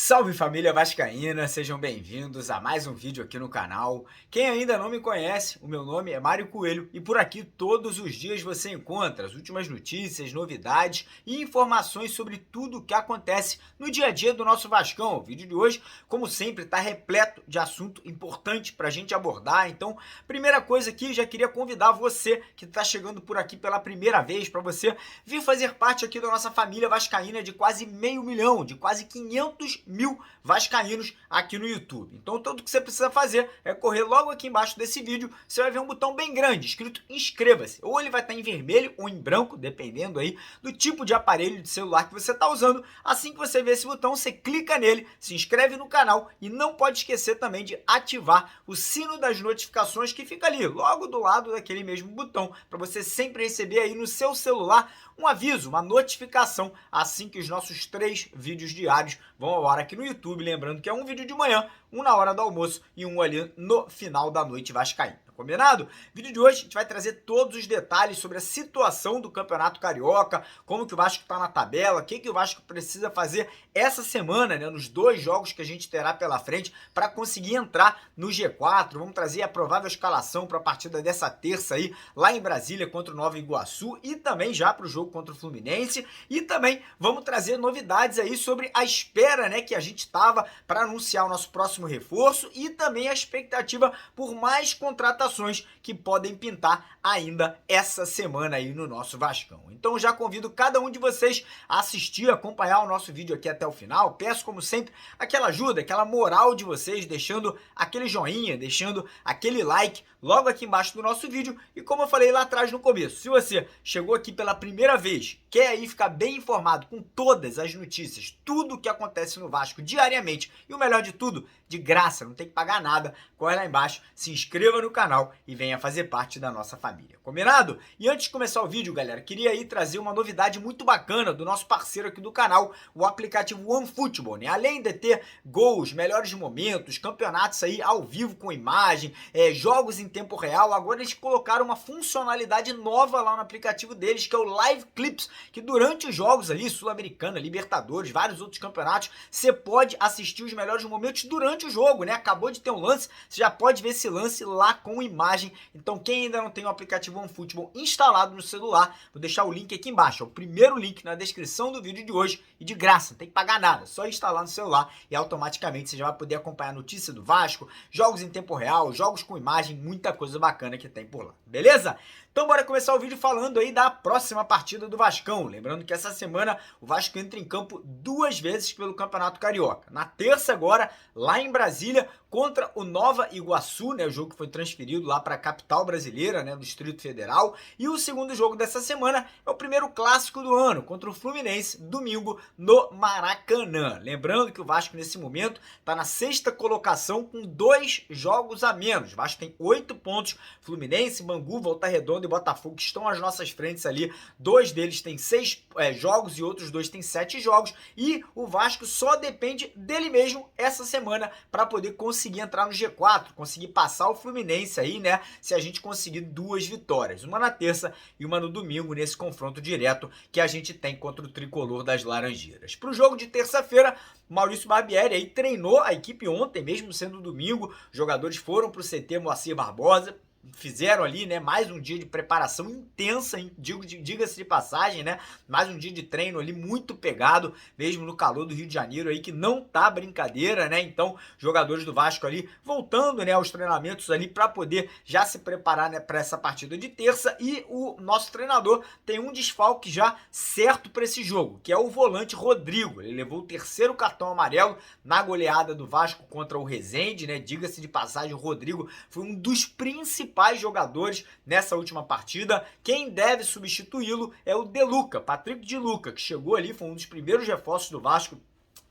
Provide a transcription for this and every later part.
Salve família vascaína, sejam bem-vindos a mais um vídeo aqui no canal. Quem ainda não me conhece, o meu nome é Mário Coelho e por aqui todos os dias você encontra as últimas notícias, novidades e informações sobre tudo o que acontece no dia a dia do nosso Vascão. O vídeo de hoje, como sempre, está repleto de assunto importante para a gente abordar. Então, primeira coisa aqui, já queria convidar você que está chegando por aqui pela primeira vez para você vir fazer parte aqui da nossa família vascaína de quase 500 mil, de quase 500 mil vascaínos aqui no YouTube. Então tudo que você precisa fazer é correr logo aqui embaixo desse vídeo, você vai ver um botão bem grande escrito inscreva-se, ou ele vai estar em vermelho ou em branco, dependendo aí do tipo de aparelho de celular que você está usando. Assim que você ver esse botão, você clica nele, se inscreve no canal e não pode esquecer também de ativar o sino das notificações que fica ali, logo do lado daquele mesmo botão, para você sempre receber aí no seu celular um aviso, uma notificação, assim que os nossos 3 vídeos diários vão ao ar aqui no YouTube. Lembrando que é um vídeo de manhã, um na hora do almoço e um ali no final da noite vascaína. Combinado? Vídeo de hoje a gente vai trazer todos os detalhes sobre a situação do Campeonato Carioca, como que o Vasco está na tabela, o que o Vasco precisa fazer essa semana, né, nos 2 jogos que a gente terá pela frente para conseguir entrar no G4. Vamos trazer a provável escalação para a partida dessa terça aí, lá em Brasília contra o Nova Iguaçu e também já para o jogo contra o Fluminense. E também vamos trazer novidades aí sobre a espera, né, que a gente estava para anunciar o nosso próximo reforço e também a expectativa por mais contratações que podem pintar ainda essa semana aí no nosso Vascão. Então já convido cada um de vocês a assistir, acompanhar o nosso vídeo aqui até o final. Peço, como sempre, aquela ajuda, aquela moral de vocês, deixando aquele joinha, deixando aquele like logo aqui embaixo do nosso vídeo. E como eu falei lá atrás no começo, se você chegou aqui pela primeira vez, quer aí ficar bem informado com todas as notícias, tudo o que acontece no Vasco diariamente e o melhor de tudo, de graça, não tem que pagar nada, corre lá embaixo, se inscreva no canal e venha fazer parte da nossa família. Combinado? E antes de começar o vídeo, galera, queria aí trazer uma novidade muito bacana do nosso parceiro aqui do canal, o aplicativo OneFootball, né? Além de ter gols, melhores momentos, campeonatos aí ao vivo com imagem, jogos em tempo real, agora eles colocaram uma funcionalidade nova lá no aplicativo deles, que é o Live Clips, que durante os jogos ali, Sul-Americana, Libertadores, vários outros campeonatos, você pode assistir os melhores momentos durante o jogo, né? Acabou de ter um lance, você já pode ver esse lance lá com imagem. Então quem ainda não tem o aplicativo OneFootball instalado no celular, vou deixar o link aqui embaixo, é o primeiro link na descrição do vídeo de hoje e de graça, não tem que pagar nada, só instalar no celular e automaticamente você já vai poder acompanhar a notícia do Vasco, jogos em tempo real, jogos com imagem, muita coisa bacana que tem por lá, beleza? Então bora começar o vídeo falando aí da próxima partida do Vascão. Lembrando que essa semana o Vasco entra em campo 2 vezes pelo Campeonato Carioca. Na terça agora, lá em Brasília, contra o Nova Iguaçu, né, o jogo que foi transferido lá para a capital brasileira, né, do Distrito Federal. E o segundo jogo dessa semana é o primeiro clássico do ano, contra o Fluminense, domingo no Maracanã. Lembrando que o Vasco nesse momento está na 6ª colocação com 2 jogos a menos. O Vasco tem 8 pontos, Fluminense, Bangu, Volta Redonda e Botafogo que estão às nossas frentes ali. 2 deles têm 6 jogos e outros 2 têm 7 jogos. E o Vasco só depende dele mesmo essa semana para poder conseguir entrar no G4, conseguir passar o Fluminense aí, né? Se a gente conseguir 2 vitórias, uma na terça e uma no domingo, nesse confronto direto que a gente tem contra o tricolor das Laranjeiras. Para o jogo de terça-feira, Maurício Barbieri aí treinou a equipe ontem, mesmo sendo domingo. Os jogadores foram para o CT Moacir Barbosa, fizeram ali, né, mais um dia de preparação intensa, diga-se de passagem, né, mais um dia de treino ali muito pegado, mesmo no calor do Rio de Janeiro aí, que não tá brincadeira, né, então jogadores do Vasco ali voltando, né, aos treinamentos ali para poder já se preparar, né, para essa partida de terça. E o nosso treinador tem um desfalque já certo para esse jogo, que é o volante Rodrigo. Ele levou o 3º cartão amarelo na goleada do Vasco contra o Resende, né, diga-se de passagem, o Rodrigo foi um dos principais jogadores nessa última partida. Quem deve substituí-lo é o De Luca, Patrick De Luca, que chegou ali, foi um dos primeiros reforços do Vasco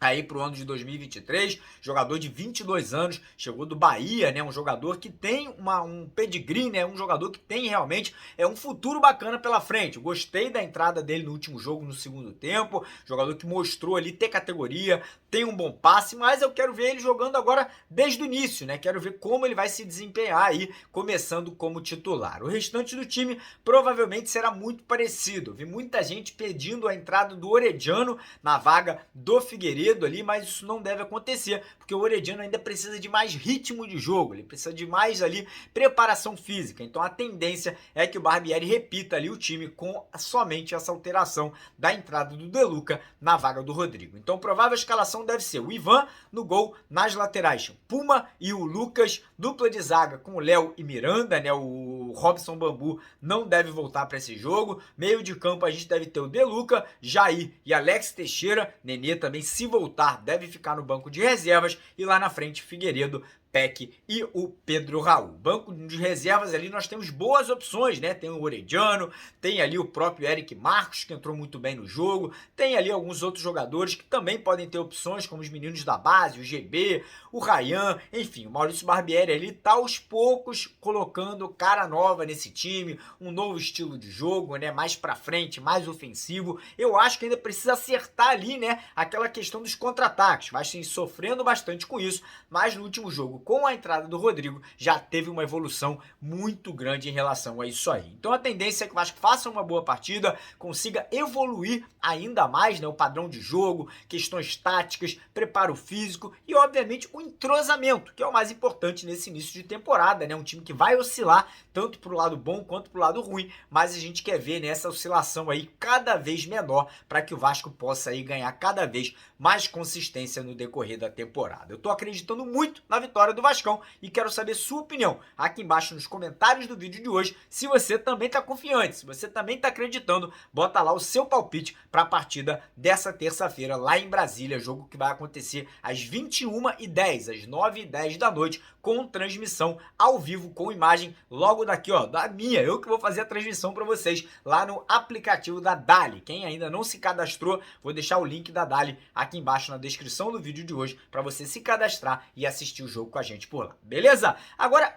aí para o ano de 2023, jogador de 22 anos, chegou do Bahia, né, um jogador que tem um pedigree, né, um jogador que tem realmente um futuro bacana pela frente. Eu gostei da entrada dele no último jogo, no segundo tempo, jogador que mostrou ali ter categoria, tem um bom passe, mas eu quero ver ele jogando agora desde o início, né, quero ver como ele vai se desempenhar aí, começando como titular. O restante do time provavelmente será muito parecido. Eu vi muita gente pedindo a entrada do Orediano na vaga do Figueiredo ali, mas isso não deve acontecer, porque o Orediano ainda precisa de mais ritmo de jogo, ele precisa de mais ali preparação física. Então a tendência é que o Barbieri repita ali o time com somente essa alteração da entrada do De Luca na vaga do Rodrigo. Então a provável escalação deve ser o Ivan no gol, nas laterais Puma e o Lucas, dupla de zaga com o Léo e Miranda, né? O Robson Bambu não deve voltar para esse jogo. Meio de campo a gente deve ter o De Luca, Jair e Alex Teixeira. Nenê também, se voltar, deve ficar no banco de reservas. E lá na frente, Figueiredo, Peck e o Pedro Raul. Banco de reservas ali nós temos boas opções, né? Tem o Orediano, tem ali o próprio Eric Marcos, que entrou muito bem no jogo, tem ali alguns outros jogadores que também podem ter opções, como os meninos da base, o GB, o Ryan, enfim, o Maurício Barbieri ali tá aos poucos colocando cara nova nesse time, um novo estilo de jogo, né? Mais pra frente, mais ofensivo. Eu acho que ainda precisa acertar ali, né? Aquela questão dos contra-ataques. Vai sim, sofrendo bastante com isso, mas no último jogo, com a entrada do Rodrigo, já teve uma evolução muito grande em relação a isso aí. Então a tendência é que o Vasco faça uma boa partida, consiga evoluir ainda mais, né, o padrão de jogo, questões táticas, preparo físico e, obviamente, o entrosamento, que é o mais importante nesse início de temporada, né? Um time que vai oscilar tanto para o lado bom quanto para o lado ruim, mas a gente quer ver nessa oscilação aí cada vez menor para que o Vasco possa aí ganhar cada vez mais consistência no decorrer da temporada. Eu tô acreditando muito na vitória do Vascão e quero saber sua opinião aqui embaixo nos comentários do vídeo de hoje. Se você também tá confiante, se você também tá acreditando, bota lá o seu palpite para a partida dessa terça-feira lá em Brasília, jogo que vai acontecer às 21h10, às 9h10 da noite, com transmissão ao vivo, com imagem logo daqui, ó, da minha, eu que vou fazer a transmissão para vocês lá no aplicativo da Dali. Quem ainda não se cadastrou, vou deixar o link da Dali aqui embaixo na descrição do vídeo de hoje para você se cadastrar e assistir o jogo com a gente por lá, beleza? Agora,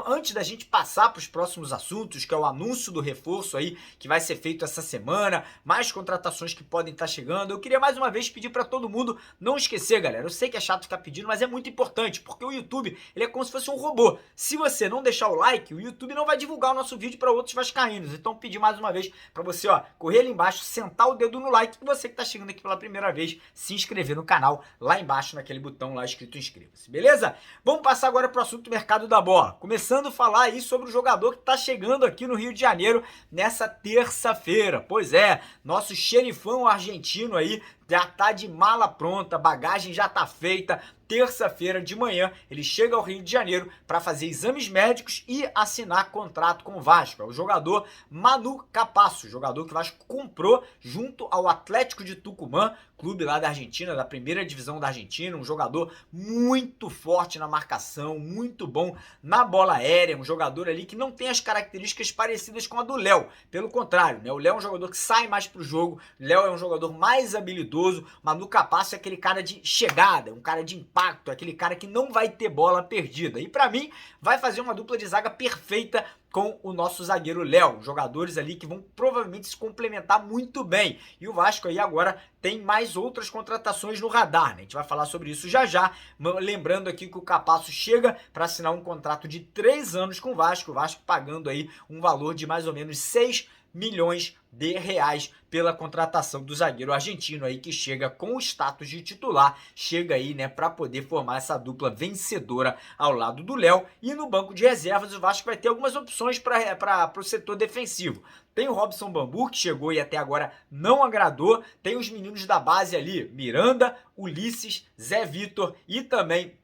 antes da gente passar para os próximos assuntos, que é o anúncio do reforço aí que vai ser feito essa semana, mais contratações que podem estar chegando, eu queria mais uma vez pedir para todo mundo não esquecer, galera, eu sei que é chato ficar pedindo, mas é muito importante, porque o YouTube, ele é como se fosse um robô. Se você não deixar o like, o YouTube não vai divulgar o nosso vídeo para outros vascaínos. Então, pedir mais uma vez para você, ó, correr ali embaixo, sentar o dedo no like, e você que tá chegando aqui pela primeira vez, se inscrever no canal, lá embaixo, naquele botão lá escrito inscreva-se, beleza? Vamos passar agora pro assunto do mercado da bola. Começando a falar aí sobre o jogador que tá chegando aqui no Rio de Janeiro nessa terça-feira. Pois é, nosso xerifão argentino aí já tá de mala pronta, bagagem já tá feita. Terça-feira de manhã, ele chega ao Rio de Janeiro para fazer exames médicos e assinar contrato com o Vasco. É o jogador Manu Capasso, jogador que o Vasco comprou junto ao Atlético de Tucumã, clube lá da Argentina, da primeira divisão da Argentina, um jogador muito forte na marcação, muito bom na bola aérea, um jogador ali que não tem as características parecidas com a do Léo, pelo contrário, né? O Léo é um jogador que sai mais pro jogo, o Léo é um jogador mais habilidoso, Manu Capasso é aquele cara de chegada, um cara de impacto, aquele cara que não vai ter bola perdida. E para mim, vai fazer uma dupla de zaga perfeita com o nosso zagueiro Léo, jogadores ali que vão provavelmente se complementar muito bem. E o Vasco aí agora tem mais outras contratações no radar, né? A gente vai falar sobre isso já já, lembrando aqui que o Capasso chega para assinar um contrato de 3 anos com o Vasco pagando aí um valor de mais ou menos 6 milhões de reais pela contratação do zagueiro argentino aí que chega com o status de titular, chega aí, né, para poder formar essa dupla vencedora ao lado do Léo. E no banco de reservas o Vasco vai ter algumas opções para o setor defensivo. Tem o Robson Bambu, que chegou e até agora não agradou. Tem os meninos da base ali, Miranda, Ulisses, Zé Vitor e também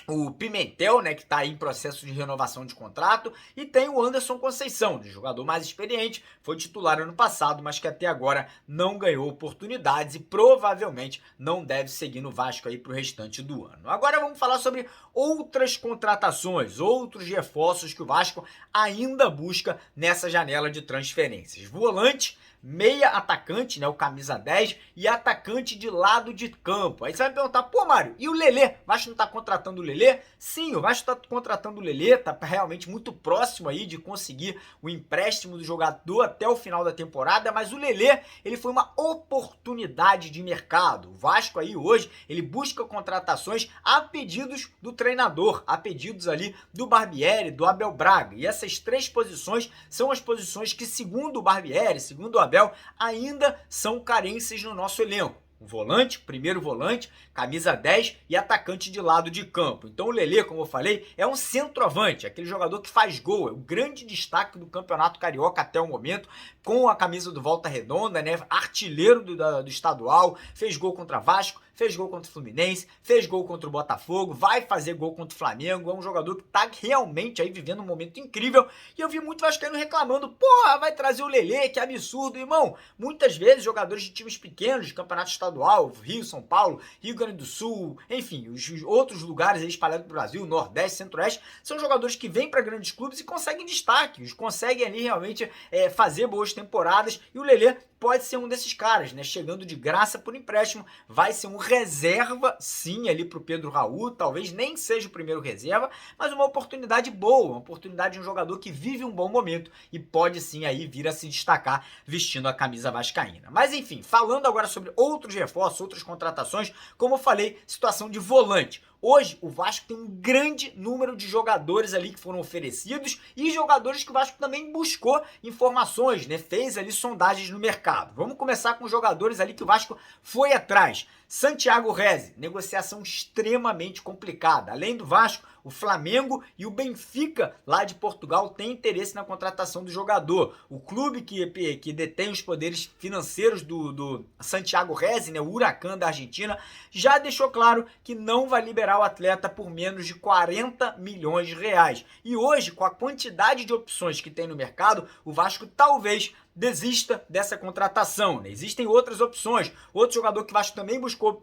o Pimentel, né, que está em processo de renovação de contrato, e tem o Anderson Conceição, jogador mais experiente, foi titular ano passado, mas que até agora não ganhou oportunidades e provavelmente não deve seguir no Vasco aí para o restante do ano. Agora vamos falar sobre outras contratações, outros reforços que o Vasco ainda busca nessa janela de transferências. Volante, meia atacante, né, o camisa 10, e atacante de lado de campo. Aí você vai me perguntar, pô, Mário, e o Lelê? O Vasco não tá contratando o Lelê? Sim, o Vasco tá contratando o Lelê, tá realmente muito próximo aí de conseguir o empréstimo do jogador até o final da temporada, mas o Lelê, ele foi uma oportunidade de mercado. O Vasco aí hoje, ele busca contratações a pedidos do treinador, a pedidos ali do Barbieri, do Abel Braga. E essas três posições são as posições que, segundo o Barbieri, segundo o Abel, ainda são carências no nosso elenco. O volante, primeiro volante, camisa 10 e atacante de lado de campo. Então o Lelê, como eu falei, é um centroavante, aquele jogador que faz gol, é o grande destaque do Campeonato Carioca até o momento, com a camisa do Volta Redonda, né? Artilheiro do estadual, fez gol contra Vasco, fez gol contra o Fluminense, fez gol contra o Botafogo, vai fazer gol contra o Flamengo, é um jogador que tá realmente aí vivendo um momento incrível, e eu vi muito vascaíno reclamando, porra, vai trazer o Lelê, que absurdo, irmão. Muitas vezes jogadores de times pequenos, de campeonato estadual, Rio, São Paulo, Rio Grande do Sul, enfim, os outros lugares aí espalhados no Brasil, Nordeste, Centro-Oeste, são jogadores que vêm para grandes clubes e conseguem destaque, conseguem ali realmente fazer boas temporadas, e o Lelê pode ser um desses caras, né? Chegando de graça por empréstimo, vai ser um reserva, sim, ali pro Pedro Raul, talvez nem seja o primeiro reserva, mas uma oportunidade boa, uma oportunidade de um jogador que vive um bom momento e pode sim aí vir a se destacar vestindo a camisa vascaína. Mas enfim, falando agora sobre outros reforços, outras contratações, como eu falei, situação de volante. Hoje, o Vasco tem um grande número de jogadores ali que foram oferecidos e jogadores que o Vasco também buscou informações, né? Fez ali sondagens no mercado. Vamos começar com jogadores ali que o Vasco foi atrás. Santiago Rezi, negociação extremamente complicada. Além do Vasco, o Flamengo e o Benfica, lá de Portugal, têm interesse na contratação do jogador. O clube que detém os poderes financeiros do Santiago Rezi, né, o Huracan da Argentina, já deixou claro que não vai liberar o atleta por menos de 40 milhões de reais. E hoje, com a quantidade de opções que tem no mercado, o Vasco talvez desista dessa contratação, né? Existem outras opções. Outro jogador que o Vasco também buscou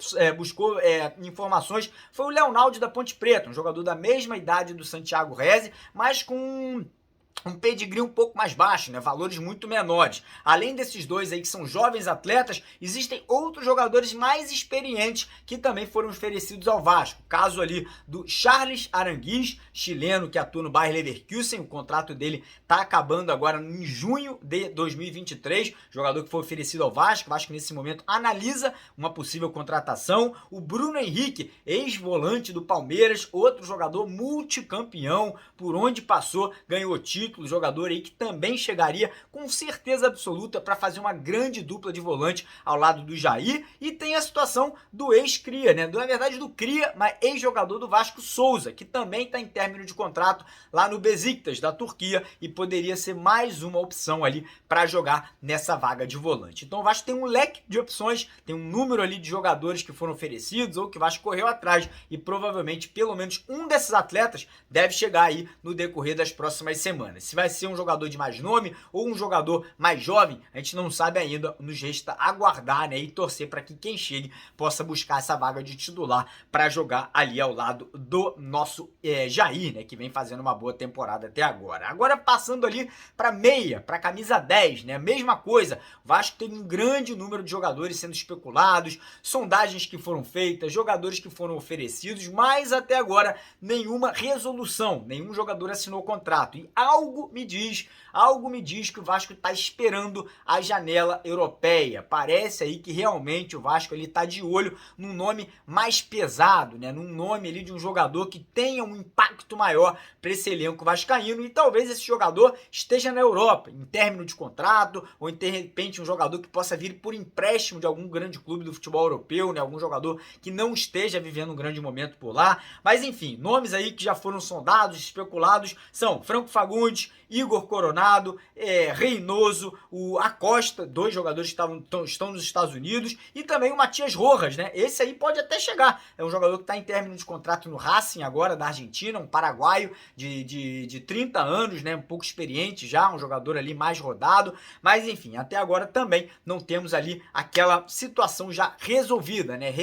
informações foi o Leonaldo da Ponte Preta, um jogador da mesma idade do Santiago Rezi, mas com um pedigree um pouco mais baixo, né? Valores muito menores. Além desses dois aí que são jovens atletas, existem outros jogadores mais experientes que também foram oferecidos ao Vasco. Caso ali do Charles Aranguiz, chileno que atua no Bayer Leverkusen, o contrato dele tá acabando agora em junho de 2023, jogador que foi oferecido ao Vasco. O Vasco nesse momento analisa uma possível contratação. O Bruno Henrique, ex-volante do Palmeiras, outro jogador multicampeão, por onde passou, ganhou título, jogador aí que também chegaria com certeza absoluta para fazer uma grande dupla de volante ao lado do Jair. E tem a situação do ex-Cria, né? Na verdade do Cria, mas ex-jogador do Vasco, Souza, que também está em término de contrato lá no Besiktas da Turquia e poderia ser mais uma opção ali para jogar nessa vaga de volante. Então o Vasco tem um leque de opções, tem um número ali de jogadores que foram oferecidos ou que o Vasco correu atrás e provavelmente pelo menos um desses atletas deve chegar aí no decorrer das próximas semanas. Se vai ser um jogador de mais nome ou um jogador mais jovem, a gente não sabe ainda, nos resta aguardar, né, e torcer para que quem chegue possa buscar essa vaga de titular para jogar ali ao lado do nosso Jair, né, que vem fazendo uma boa temporada até agora. Agora passando ali para meia, para camisa 10, né, mesma coisa, o Vasco tem um grande número de jogadores sendo especulados, sondagens que foram feitas, jogadores que foram oferecidos, mas até agora nenhuma resolução, nenhum jogador assinou o contrato. E algo me diz que o Vasco está esperando a janela europeia. Parece aí que realmente o Vasco está de olho num nome mais pesado, né? Num nome ali de um jogador que tenha um impacto maior para esse elenco vascaíno, e talvez esse jogador esteja na Europa, em término de contrato, ou de repente um jogador que possa vir por empréstimo de algum grande clube do futebol europeu, né? Algum jogador que não esteja vivendo um grande momento por lá. Mas enfim, nomes aí que já foram sondados, especulados, são Franco Fagundes, Igor Coronado, Reynoso, o Acosta, dois jogadores que estão nos Estados Unidos, e também o Matias Rojas, né? Esse aí pode até chegar. É um jogador que está em término de contrato no Racing agora, da Argentina, um paraguaio de 30 anos, né? Um pouco experiente já, um jogador ali mais rodado, mas enfim, até agora também não temos ali aquela situação já resolvida, né?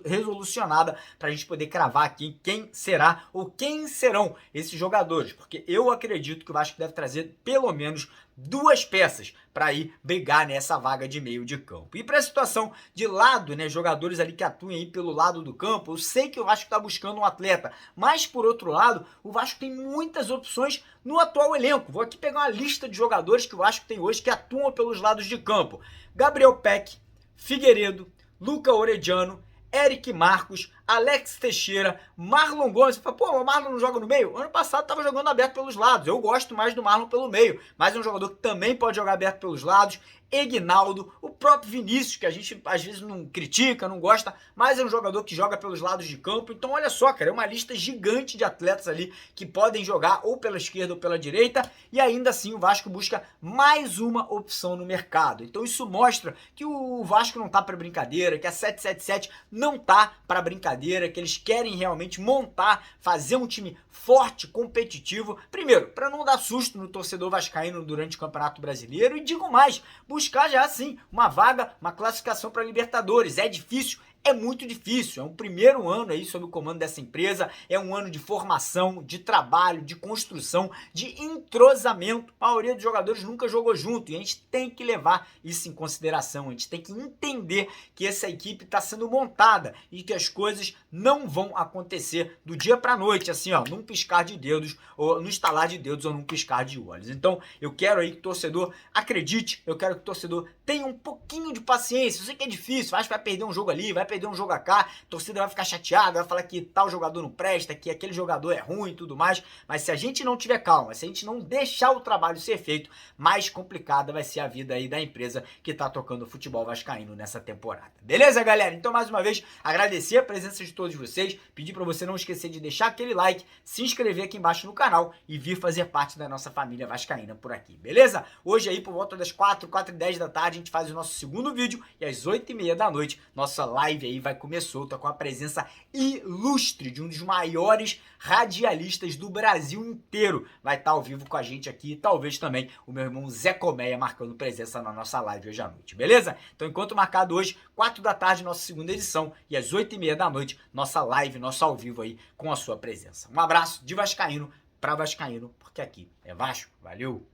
Resolucionada para a gente poder cravar aqui quem será ou quem serão esses jogadores, porque eu acredito acredito que o Vasco deve trazer pelo menos 2 peças para ir brigar nessa vaga de meio de campo. E para a situação de lado, né, jogadores ali que atuem aí pelo lado do campo, eu sei que o Vasco está buscando um atleta, mas por outro lado, o Vasco tem muitas opções no atual elenco. Vou aqui pegar uma lista de jogadores que o Vasco tem hoje que atuam pelos lados de campo. Gabriel Peck, Figueiredo, Luca Orediano, Eric Marcos, Alex Teixeira, Marlon Gomes. Você fala, pô, o Marlon não joga no meio? Ano passado estava jogando aberto pelos lados. Eu gosto mais do Marlon pelo meio, mas é um jogador que também pode jogar aberto pelos lados. Egnaldo, o próprio Vinícius, que a gente às vezes não critica, não gosta, mas é um jogador que joga pelos lados de campo. Então olha só, cara, é uma lista gigante de atletas ali que podem jogar ou pela esquerda ou pela direita, e ainda assim o Vasco busca mais uma opção no mercado. Então isso mostra que o Vasco não tá para brincadeira, que a 777 não tá para brincadeira, que eles querem realmente montar, fazer um time forte, competitivo, primeiro, para não dar susto no torcedor vascaíno durante o Campeonato Brasileiro, e digo mais, buscar já sim uma vaga, uma classificação para Libertadores. É difícil? É muito difícil, é um primeiro ano aí sob o comando dessa empresa, é um ano de formação, de trabalho, de construção, de entrosamento. A maioria dos jogadores nunca jogou junto e a gente tem que levar isso em consideração, a gente tem que entender que essa equipe está sendo montada e que as coisas não vão acontecer do dia para a noite, assim, ó, num piscar de dedos, ou no estalar de dedos, ou num piscar de olhos. Então, eu quero aí que o torcedor acredite, eu quero que o torcedor tenha um pouquinho de paciência. Eu sei que é difícil, acho que vai perder um jogo ali, vai perder um jogo cá, a torcida vai ficar chateada, vai falar que tal jogador não presta, que aquele jogador é ruim e tudo mais, mas se a gente não tiver calma, se a gente não deixar o trabalho ser feito, mais complicada vai ser a vida aí da empresa que tá tocando o futebol vascaíno nessa temporada. Beleza, galera? Então, mais uma vez, agradecer a presença de todos vocês, pedir para você não esquecer de deixar aquele like, se inscrever aqui embaixo no canal e vir fazer parte da nossa família vascaína por aqui, beleza? Hoje aí, por volta das 4h10 da tarde, a gente faz o nosso segundo vídeo e às 8h30 da noite, nossa live aí vai comer solta com a presença ilustre de um dos maiores radialistas do Brasil inteiro. Vai estar ao vivo com a gente aqui, talvez também o meu irmão Zé Colmeia marcando presença na nossa live hoje à noite, beleza? Então, enquanto marcado hoje, 4 da tarde, nossa segunda edição, e às 8h30 da noite, nossa live, nosso ao vivo aí com a sua presença. Um abraço de vascaíno para vascaíno, porque aqui é Vasco. Valeu!